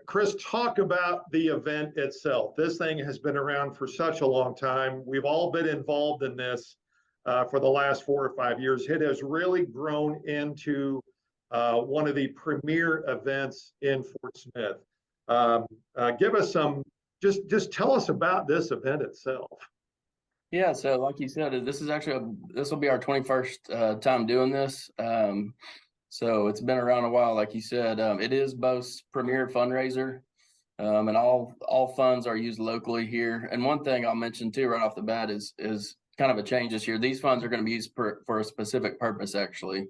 Chris, talk about the event itself. This thing has been around for such a long time. We've all been involved in this for the last 4 or 5 years. It has really grown into one of the premier events in Fort Smith. Give us some, just tell us about this event itself. Yeah, so like you said, this will be our 21st time doing this. So it's been around a while, like you said. It is Bost's premier fundraiser, and all funds are used locally here. And one thing I'll mention too, right off the bat, is kind of a change this year. These funds are going to be used for a specific purpose, actually.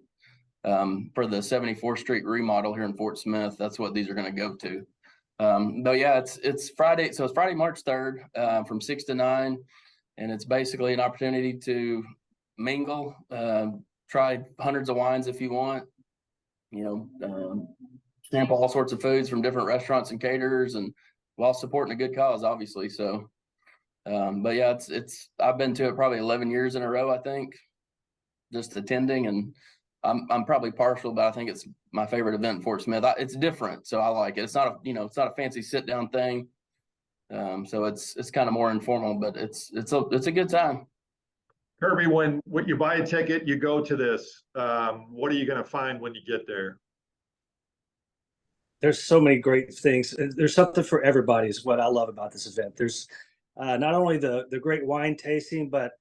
For the 74th Street remodel here in Fort Smith, that's what these are going to go to. But yeah, it's Friday, so it's Friday, March 3rd, from 6 to 9, and it's basically an opportunity to mingle, try hundreds of wines if you want. Sample all sorts of foods from different restaurants and caterers, and while supporting a good cause, obviously. So, but yeah, I've been to it probably 11 years in a row, I think, just attending, and I'm probably partial, but I think it's my favorite event in Fort Smith. It's different, so I like it. It's not a fancy sit down thing. So it's kind of more informal, but it's a good time. Kirby, when you buy a ticket, you go to this. What are you going to find when you get there? There's so many great things. There's something for everybody is what I love about this event. There's not only the great wine tasting, but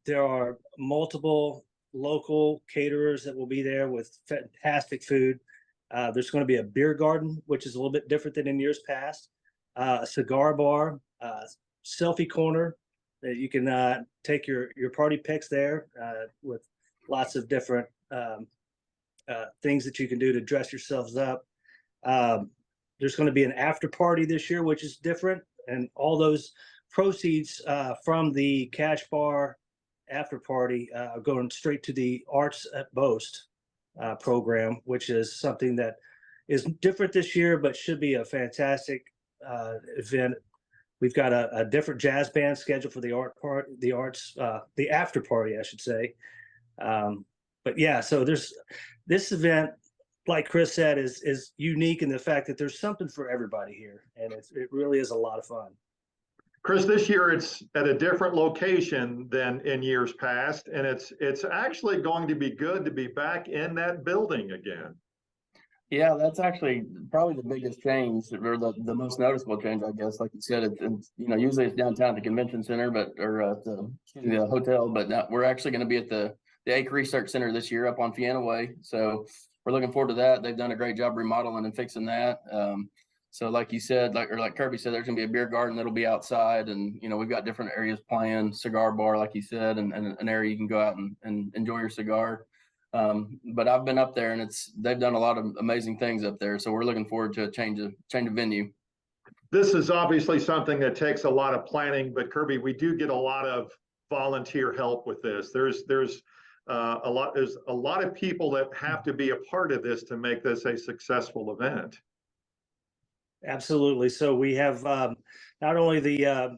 there are multiple local caterers that will be there with fantastic food. There's going to be a beer garden, which is a little bit different than in years past, a cigar bar, selfie corner that you can take your party picks there with lots of different things that you can do to dress yourselves up. There's going to be an after party this year, which is different, and all those proceeds from the cash bar after party going straight to the Arts at Bost program, which is something that is different this year, but should be a fantastic event. We've got a different jazz band scheduled for the after party, I should say. But yeah, so there's this event, like Chris said, is unique in the fact that there's something for everybody here, and it really is a lot of fun. Chris, this year it's at a different location than in years past, and it's actually going to be good to be back in that building again. Yeah, that's actually probably the biggest change, or the most noticeable change, I guess. Like you said, it's usually it's downtown at the convention center, or the hotel, but now we're actually going to be at the Ake Research Center this year up on Fiena Way. So we're looking forward to that. They've done a great job remodeling and fixing that. So like you said, like Kirby said, there's gonna be a beer garden that'll be outside, and we've got different areas playing, cigar bar, like you said, and an area you can go out and enjoy your cigar. But I've been up there, and they've done a lot of amazing things up there. So we're looking forward to a change of venue. This is obviously something that takes a lot of planning, but Kirby, we do get a lot of volunteer help with this. There's a lot of people that have to be a part of this to make this a successful event. Absolutely. So we have not only the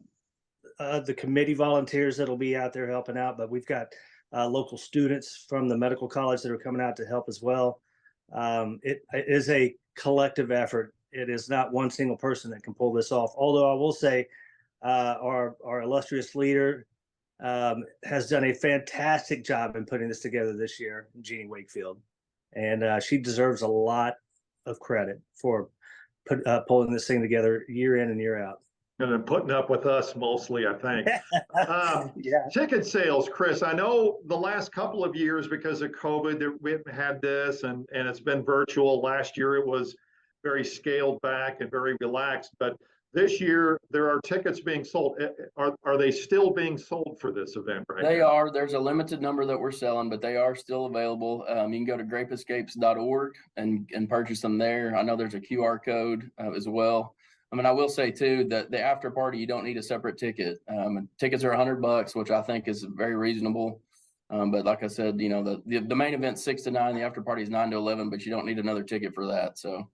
committee volunteers that'll be out there helping out, but we've got local students from the medical college that are coming out to help as well. It is a collective effort. It is not one single person that can pull this off. Although I will say our illustrious leader has done a fantastic job in putting this together this year, Jeannie Wakefield. And she deserves a lot of credit for pulling this thing together year in and year out. And then putting up with us mostly, I think. Yeah. Ticket sales, Chris, I know the last couple of years because of COVID, we haven't had this, and it's been virtual. Last year it was very scaled back and very relaxed, but this year there are tickets being sold. Are they still being sold for this event right now? They are. There's a limited number that we're selling, but they are still available. You can go to grapeescapes.org and purchase them there. I know there's a QR code as well. I mean, I will say too that the after party, you don't need a separate ticket. Tickets are $100, which I think is very reasonable. But like I said, the main event's 6 to 9, the after party is 9 to 11, but you don't need another ticket for that. So.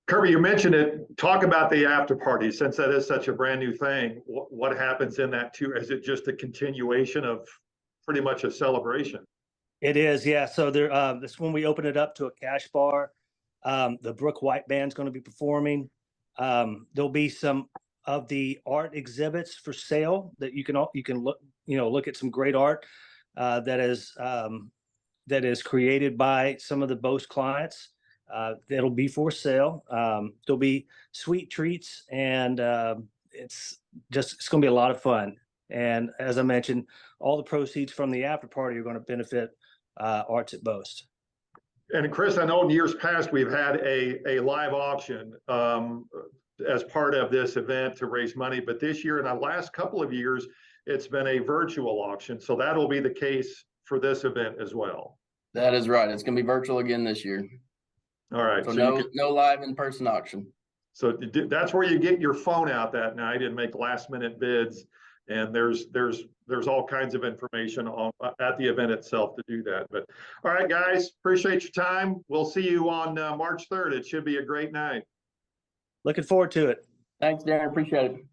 Kirby, you mentioned it. Talk about the after party, since that is such a brand new thing. What happens in that too? Is it just a continuation of pretty much a celebration? It is, yeah. So this when we open it up to a cash bar, The Brook White Band's going to be performing. There'll be some of the art exhibits for sale that you can look at some great art that is created by some of the Bost clients. That'll be for sale. There'll be sweet treats, and it's going to be a lot of fun. And as I mentioned, all the proceeds from the after party are going to benefit Arts at Bost. And Chris, I know in years past we've had a live auction as part of this event to raise money, but this year and the last couple of years, it's been a virtual auction. So that'll be the case for this event as well. That is right. It's going to be virtual again this year. All right. So no live in-person auction. So that's where you get your phone out that night and make last minute bids. And there's all kinds of information at the event itself to do that. But all right, guys, appreciate your time. We'll see you on March 3rd. It should be a great night. Looking forward to it. Thanks, Daren. Appreciate it.